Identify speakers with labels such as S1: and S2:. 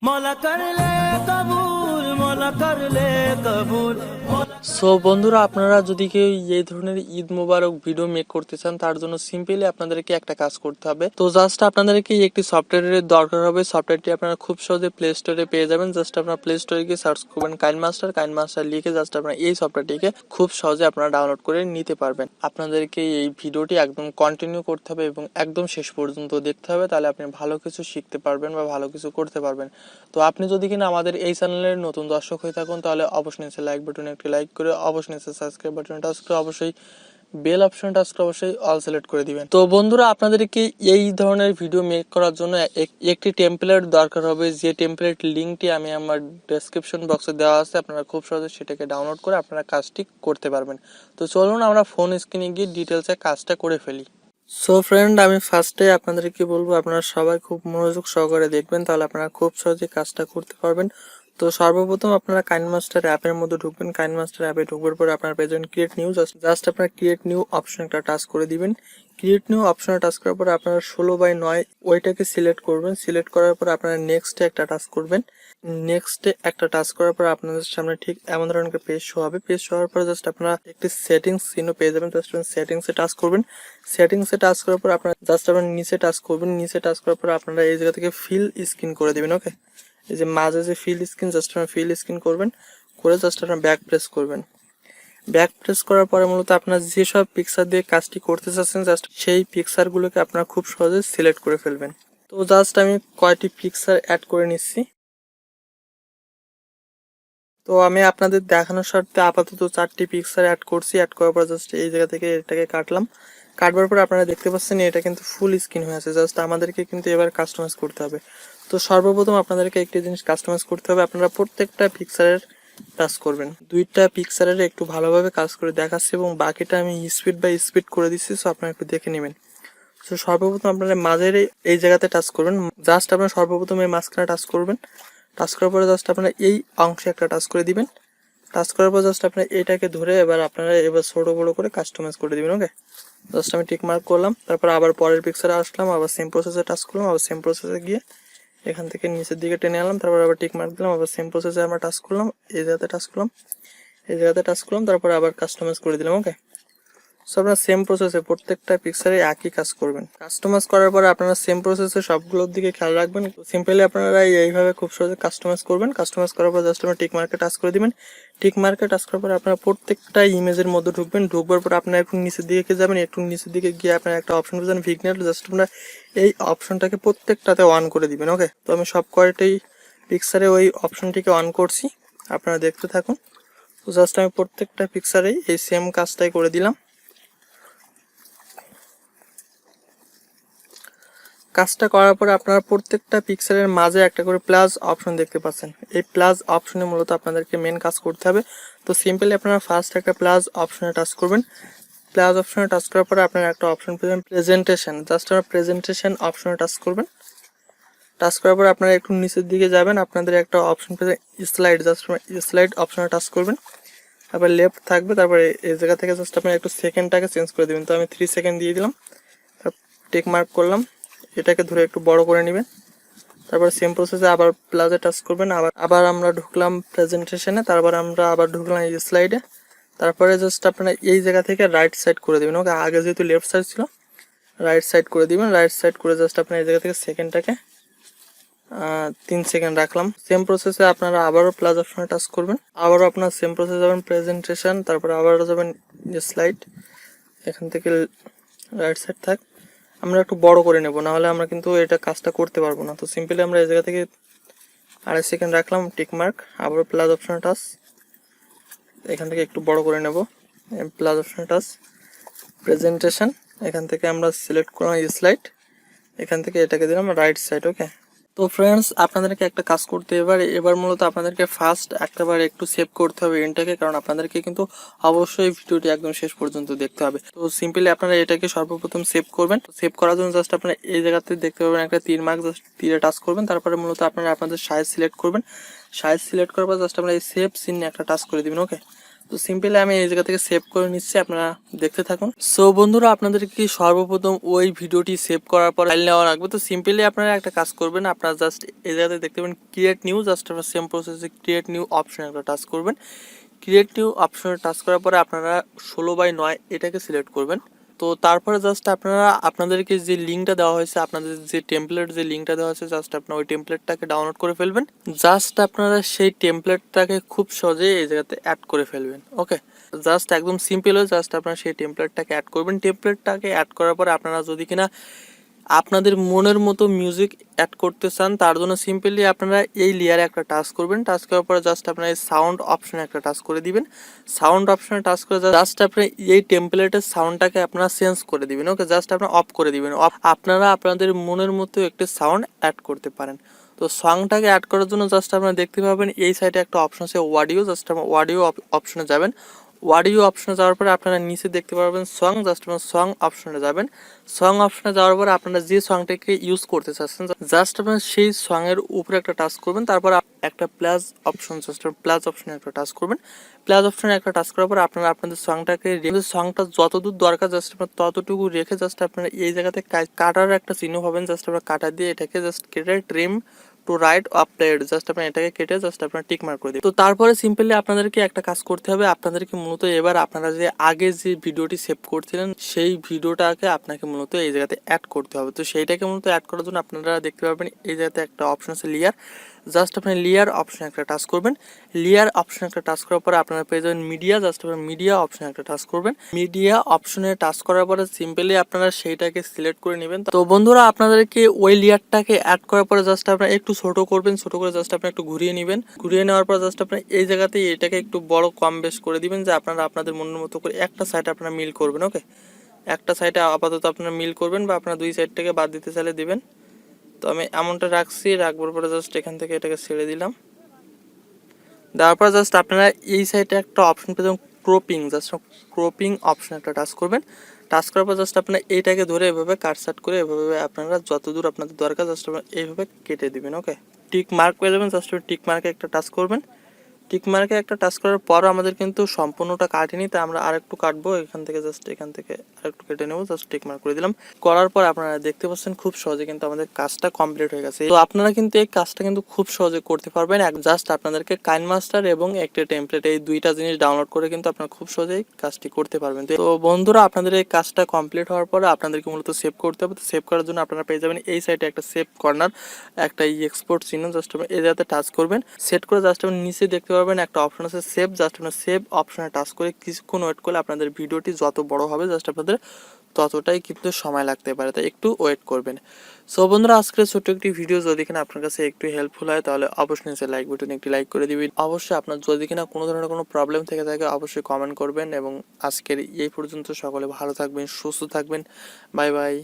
S1: मौला कर ले कबूल मौला कर ले कबूल।
S2: সো বন্ধুরা, আপনারা যদি কেউ এই ধরনের ঈদ মুবারক ভিডিও মেক করতে চান, তার জন্য সিম্পলি আপনাদেরকে একটা কাজ করতে হবে। তো জাস্ট আপনাদেরকে একটি সফটওয়্যারের দরকার হবে। সফটওয়্যারটি আপনারা খুব সহজে প্লে স্টোরে পেয়ে যাবেন। জাস্ট আপনারা প্লে স্টোরে গিয়ে সার্চ করবেন কাইনমাস্টার লিখে জাস্ট আপনারা এই সফটওয়্যারটিকে খুব সহজে আপনারা ডাউনলোড করে নিতে পারবেন। আপনাদেরকে এই ভিডিওটি একদম কন্টিনিউ করতে হবে এবং একদম শেষ পর্যন্ত দেখতে হবে, তাহলে আপনি ভালো কিছু শিখতে পারবেন বা ভালো কিছু করতে পারবেন। তো আপনি যদি কিনা আমাদের এই চ্যানেলের নতুন দর্শক হয়ে থাকুন, তাহলে অবশ্যই নিচে লাইক বাটনে একটি লাইক করে অবশ্যই নিচে সাবস্ক্রাইব বাটনে টাচ করে অবশ্যই বেল অপশন টাচ করে অবশ্যই অল সিলেক্ট করে দিবেন। তো বন্ধুরা, আপনাদেরকে এই ধরনের ভিডিও মেক করার জন্য একটি টেমপ্লেট দরকার হবে, যে টেমপ্লেট লিঙ্কটি আমি আমার ডেসক্রিপশন বক্সে দেওয়া আছে। আপনারা খুব সহজে সেটাকে ডাউনলোড করে আপনারা কাজটি করতে পারবেন। তো চলুন আমরা ফোন স্ক্রিনে গিয়ে ডিটেলসে কাজটা করে ফেলি। সো ফ্রেন্ড, আমি ফার্স্টে আপনাদেরকে বলবো আপনারা সবাই খুব মনোযোগ সহকারে দেখবেন, তাহলে আপনারা খুব সহজে কাজটা করতে পারবেন। তো সর্বপ্রথম আপনারা কাইনমাস্টার অ্যাপের মধ্যে ঢুকবেন। কাইনমাস্টার অ্যাপে ঢুকবার পরে আপনারা পেয়ে ক্রিয়েট নিউ। জাস্ট আপনারা ক্রিয়েট নিউ অপশন একটা টাচ করে দিবেন। ক্রিয়েট নিউ অপশনে টাচ করার পরে আপনারা 16:9 ওইটাকে সিলেক্ট করবেন। সিলেক্ট করার পর আপনারা নেক্সটে একটা টাচ করবেন। নেক্সটে একটা টাচ করার পর আপনাদের সামনে ঠিক এমন ধরনের পেজ শো হবে। পেজ শো হওয়ার পরে জাস্ট আপনারা একটি সেটিংস চিহ্ন পেয়ে যাবেন। জাস্ট সেটিংসে টাচ করবেন। সেটিংসে টাচ করার পর আপনারা জাস্ট আপনারা নিচে টাচ করবেন। নিচে টাচ করার পর আপনারা এই জায়গা থেকে ফিল স্ক্রিন করে দিবেন। ওকে, এই যে মাঝে যে ফিল স্ক্রিন, জাস্ট আপনারা ফিল স্ক্রিন করবেন। করে জাস্ট আপনারা ব্যাক প্রেস করবেন। ব্যাক প্রেস করার পরে মূলত আপনার যেসব পিকচার দিয়ে কাজটি করতে চাচ্ছেন, জাস্ট সেই পিকচারগুলোকে আপনারা খুব সহজে সিলেক্ট করে ফেলবেন। তো জাস্ট আমি কয়টি পিকচার অ্যাড করে নিচ্ছি। তো আমি আপনাদের দেখানোর স্বার্থে আপাতত 4টি পিকচার অ্যাড করছি। অ্যাড করার পর জাস্ট এই জায়গা থেকে এটাকে কাটলাম। কাটবার পর আপনারা দেখতে পাচ্ছেন এটা কিন্তু ফুল স্ক্রিন হয়ে আছে। জাস্ট আমাদেরকে কিন্তু এবার কাস্টমাইজ করতে হবে। তো সর্বপ্রথম আপনাদেরকে একটি জিনিস কাস্টমাইজ করতে হবে। আপনারা প্রত্যেকটা পিকচারের টাচ করবেন। 2টা পিকচারের একটু ভালোভাবে কাজ করে দেখাচ্ছি এবং বাকিটা আমি স্পিড বাই স্পিড করে দিচ্ছি। সো আপনারা একটু দেখে নেবেন। তো সর্বপ্রথম আপনারা মাঝের এই জায়গাতে টাচ করবেন। জাস্ট আপনারা সর্বপ্রথম এই মাঝখানে টাচ করবেন। টাচ করার পরে জাস্ট আপনারা এই অংশে একটা টাচ করে দিবেন। টাচ করার পর জাস্ট আপনারা এটাকে ধরে আপনারা ছোট বড় করে কাস্টমাইজ করে দিবেন। ওকে, জাস্ট আমি টিক মার্ক করলাম। তারপর আবার পরের পিকচারে আসলাম, আবার সেম প্রসেসে টাচ করলাম। আবার সেম প্রসেসে গিয়ে এখান থেকে নিচের দিকে টেনে আনলাম। তারপর আবার টিক মার্ক দিলাম। আবার সেম প্রসেসে আমরা টাচ করলাম, এই জায়গাতে টাচ করলাম, এই জায়গাতে টাচ করলাম। তারপর আবার কাস্টমাইজ করে দিলাম। ওকে, সো আপনারা সেম প্রসেসে প্রত্যেকটা পিকচারে একই কাজ করবেন। কাস্টমাইজ করার পরে আপনারা সেম প্রসেসে সবগুলোর দিকে খেয়াল রাখবেন। সিম্পলি আপনারা এইভাবে খুব সহজে কাস্টমাইজ করবেন। কাস্টমাইজ করার পর জাস্ট আপনারা টিক মার্কে টাচ করে দিবেন। টিক মার্কে টাচ করার পরে আপনারা প্রত্যেকটা ইমেজের মধ্যে ঢুকবেন। ঢুকবার পর আপনারা একটু নিচের দিকে যাবেন। একটু নিচের দিকে গিয়ে আপনারা একটা অপশন পেয়েছেন ভিগনেট। জাস্ট আপনারা এই অপশনটাকে প্রত্যেকটাতে অন করে দিবেন। ওকে, তো আমি সব কয়টাই পিকচারে ওই অপশনটিকে অন করছি, আপনারা দেখতে থাকুন। তো জাস্ট আমি প্রত্যেকটা পিকচারেই এই সেম কাজটাই করে দিলাম। কাজটা করার পরে আপনারা প্রত্যেকটা পিক্সেলের মাঝে একটা করে প্লাস অপশন দেখতে পাচ্ছেন। এই প্লাস অপশনে মূলত আপনাদেরকে মেন কাজ করতে হবে। তো সিম্পলি আপনারা ফার্স্ট একটা প্লাস অপশনে টাচ করবেন। প্লাস অপশনে টাচ করার পরে আপনারা একটা অপশন পেবেন প্রেজেন্টেশন। জাস্ট আপনারা প্রেজেন্টেশন অপশনে টাচ করবেন। টাচ করার পরে আপনারা একটু নিচের দিকে যাবেন। আপনাদের একটা অপশন পেবেন স্লাইড। জাস্ট স্লাইড অপশনে টাচ করবেন। তারপর লেফট থাকবে। তারপরে এই জায়গা থেকে জাস্ট আপনারা একটু সেকেন্ডটাকে চেঞ্জ করে দেবেন। তো আমি 3 সেকেন্ড দিয়ে দিলাম। টিক মার্ক করলাম। এটাকে ধরে একটু বড় করে নেবেন। তারপর সেম প্রসেসে আবার প্লাসে টাচ করবেন। আবার আমরা ঢুকলাম প্রেজেন্টেশনে। তারপর আমরা আবার ঢুকলাম এই স্লাইডে। তারপরে জাস্ট আপনারা এই জায়গা থেকে রাইট সাইড করে দেবেন। ওকে, আগে যেহেতু লেফট সাইড ছিল, রাইট সাইড করে দিবেন। রাইট সাইড করে জাস্ট আপনারা এই জায়গা থেকে সেকেন্ডটাকে 3 সেকেন্ড রাখলাম। সেম প্রসেসে আপনারা আবারও প্লাস অপশনে টাচ করবেন। আবারও আপনার সেম প্রসেস যাবেন প্রেজেন্টেশন। তারপরে আবারও যাবেন স্লাইড। এখান থেকে রাইট সাইড থাক, আমরা একটু বড় করে নেব, না হলে আমরা কিন্তু এটা কাজটা করতে পারবো না। তো সিম্পলি আমরা এই জায়গা থেকে 2.5 সেকেন্ড রাখলাম, টিক মার্ক, আবার প্লাস অপশনে টাচ, এখান থেকে একটু বড় করে নেব, প্লাস অপশনে টাচ, প্রেজেন্টেশন, এখান থেকে আমরা সিলেক্ট করলাম স্লাইড, এখান থেকে এটাকে দিলাম রাইট সাইড। ওকে, তো ফ্রেন্ডস, আপনাদেরকে একটা কাজ করতে এবার মূলত আপনাদেরকে ফার্স্ট একটাবার একটু সেভ করতে হবে এটাকে, কারণ আপনাদেরকে কিন্তু অবশ্যই ভিডিওটি একদম শেষ পর্যন্ত দেখতে হবে। তো সিম্পলি আপনারা এটাকে সর্বপ্রথম সেভ করবেন। সেভ করার জন্য জাস্ট আপনারা এই জায়গাতে দেখতে পাবেন একটা তীর মার্ক, জাস্ট তীরে টাচ করবেন। তারপরে মূলত আপনারা আপনাদের সাইজ সিলেক্ট করবেন। সাইজ সিলেক্ট করার পর জাস্ট আপনারা এই সেভ সিন একটা টাচ করে দিবেন। ওকে, তো সিম্পলি আমি এই জায়গা থেকে সেভ করে নিচ্ছি, আপনারা দেখতে থাকুন। সো বন্ধুরা, আপনাদেরকে সর্বপ্রথম ওই ভিডিওটি সেভ করার পর ফাইল নেওয়া লাগবে। তো সিম্পলি আপনারা একটা কাজ করবেন, আপনারা জাস্ট এই জায়গাতে দেখতে পাবেন ক্রিয়েট নিউ, জাস্ট আপনারা সেম প্রসেসে ক্রিয়েট নিউ অপশন একটা টাচ করবেন। ক্রিয়েট নিউ অপশনে টাচ করার পরে আপনারা 16:9 এটাকে সিলেক্ট করবেন। তো তারপরে জাস্ট আপনারা আপনাদেরকে যে লিঙ্কটা দেওয়া হয়েছে, আপনাদের যে টেমপ্লেট যে লিঙ্কটা দেওয়া হয়েছে, জাস্ট আপনারা ওই টেমপ্লেটটাকে ডাউনলোড করে ফেলবেন। জাস্ট আপনারা সেই টেমপ্লেটটাকে খুব সহজে এই জায়গাতে অ্যাড করে ফেলবেন। ওকে, জাস্ট একদম সিম্পল হয়ে জাস্ট আপনারা সেই টেমপ্লেটটাকে অ্যাড করবেন। টেমপ্লেটটাকে অ্যাড করার পরে আপনারা যদি কিনা আপনাদের মনের মতো মিউজিক অ্যাড করতে চান, তার জন্য সিম্পলি আপনারা এই লেয়ারে একটা টাচ করবেন। টাচ করার পরে জাস্ট আপনারা এই সাউন্ড অপশনে একটা টাচ করে দিবেন। সাউন্ড অপশনে টাচ করে জাস্ট আপনি এই টেমপ্লেটের সাউন্ডটাকে আপনারা চেঞ্জ করে দিবেন। ওকে, জাস্ট আপনারা অফ করে দিবেন। আপনারা আপনাদের মনের মতো একটি সাউন্ড অ্যাড করতে পারেন। তো সংটাকে অ্যাড করার জন্য জাস্ট আপনারা দেখতে পাবেন এই সাইডে একটা অপশন আছে অডিও, জাস্ট আপনারা অডিও অপশনে যাবেন। অডিও অপশনে যাওয়ার পরে আপনারা নিচে দেখতে পারবেন সং, জাস্ট আপনারা সং অপশনে যাবেন। সং অপশনে যাওয়ার পরে আপনারা যে সংটাকে ইউজ করতে চাচ্ছেন, জাস্ট আপনারা সেই সং এর উপরে একটা টাচ করবেন। তারপর একটা প্লাস অপশন, জাস্ট প্লাস অপশনে একটা টাচ করবেন। প্লাস অপশনে একটা টাচ করার পর আপনারা আপনাদের সংটাকে সংটা যতদূর দরকার জাস্ট আপনারা ততটুকু রেখে জাস্ট আপনারা এই জায়গাতে কাটার একটা চিহ্ন পাবেন, জাস্ট আপনারা কাটা দিয়ে এটাকে জাস্ট কেটে trim to right update, just আপনারা এটাকে কেটে জাস্ট আপনারা টিক মার্ক করে দিন। তো তারপরে সিম্পলি আপনাদেরকে একটা কাজ করতে হবে, আপনাদেরকে মূলত এবার আপনারা যে আগে যে ভিডিওটি সেভ করছিলেন সেই ভিডিওটাকে আপনাকে মূলত এই জায়গাতে অ্যাড করতে হবে। তো সেইটাকে মূলত অ্যাড করার জন্য আপনারা দেখতে পাবেন এই জায়গাতে একটা অপশন আছে লেয়ার, জাস্ট আপনি লেয়ার অপশনে একটা টাচ করবেন। লেয়ার অপশনে একটা টাচ করার পরে আপনারা পেয়ে যাবেন মিডিয়া, জাস্ট আপনারা মিডিয়া অপশনে একটা টাচ করবেন। মিডিয়া অপশনে টাচ করার পরে সিম্পলি আপনারা সেইটাকে সিলেক্ট করে নেবেন। তো বন্ধুরা, আপনাদেরকে ওই লেয়ারটাকে অ্যাড করার পরে জাস্ট আপনারা একটু ছোট করবেন, ছোট করে জাস্ট আপনারা একটু ঘুরিয়ে নেবেন। ঘুরিয়ে নেওয়ার পর জাস্ট আপনারা এই জায়গাতে এটাকে একটু বড় কম বেশ করে দিবেন, যে আপনারা আপনাদের মনের মতো করে একটা সাইড আপনারা মিল করবেন। ওকে, একটা সাইডে আপাতত আপনারা মিল করবেন, বা আপনারা দুই সাইড থেকে বাদ দিতে চাইলে দিবেন। তো আমি এমনটা রাখছি, রাখবার পরে জাস্ট এখান থেকে এটাকে ছেড়ে দিলাম। দেওয়ার পর জাস্ট আপনারা এই সাইডে একটা অপশন পেয়ে যাবেন ক্রপিং, জাস্ট ক্রপিং অপশন একটা টাচ করবেন। টাচ করার পর জাস্ট আপনারা এইটাকে ধরে এভাবে কাটসাট করে এভাবে আপনারা যতদূর আপনাদের দরকার জাস্ট আপনারা এইভাবে কেটে দিবেন। ওকে, টিক মার্ক পেয়ে যাবেন, জাস্ট টিক মার্কে একটা টাচ করবেন। টিক মার্কে একটা টাচ করার পর আমাদের কিন্তু সম্পূর্ণটা কাটেনি, তাই আমরা আরেকটু কাটবো। এখান থেকে জাস্ট এখান থেকে আরেকটু কেটে নেবো, জাস্ট টিক মার্ক করে দিলাম। করার পর আপনারা দেখতে পাচ্ছেন খুব সহজে কিন্তু আমাদের কাজটা কমপ্লিট হয়ে গেছে। তো আপনারা কিন্তু এই কাজটা কিন্তু খুব সহজে করতে পারবেন। জাস্ট আপনাদেরকে কাইনমাস্টার এবং একটা টেমপ্লেট, এই দুইটা জিনিস ডাউনলোড করে কিন্তু আপনারা খুব সহজেই কাজটি করতে পারবেন। তো বন্ধুরা, আপনাদের এই কাজটা কমপ্লিট হওয়ার পরে আপনাদেরকে মূলত সেভ করতে হবে। তো সেভ করার জন্য আপনারা পেয়ে যাবেন এই সাইডে একটা সেভ কর্নার, একটা এক্সপোর্ট চিহ্ন, জাস্ট এই জায়গাতে টাচ করবেন। সেট করে জাস্ট আপনি নিচে দেখতে পারবেন একটা অপশন আছে সেভ, জাস্ট আপনার সেভ অপশনে টাচ করে কিছুক্ষণ ওয়েট করলে আপনাদের ভিডিওটি যত বড় হবে জাস্ট আপনাদের ততটাই কিন্তু সময় লাগতে পারে, তাই একটু ওয়েট করবেন। সো বন্ধুরা, আজকের ছোট্ট একটি ভিডিও যদি কিনা আপনার কাছে একটু হেল্পফুল হয় তাহলে অবশ্যই নিচে লাইক বাটনে একটি লাইক করে দিবেন। অবশ্যই আপনার যদি কিনা কোনো ধরনের কোনো প্রবলেম থেকে থাকে অবশ্যই কমেন্ট করবেন। এবং আজকের এই পর্যন্ত সকলে ভালো থাকবেন, সুস্থ থাকবেন। Bye bye.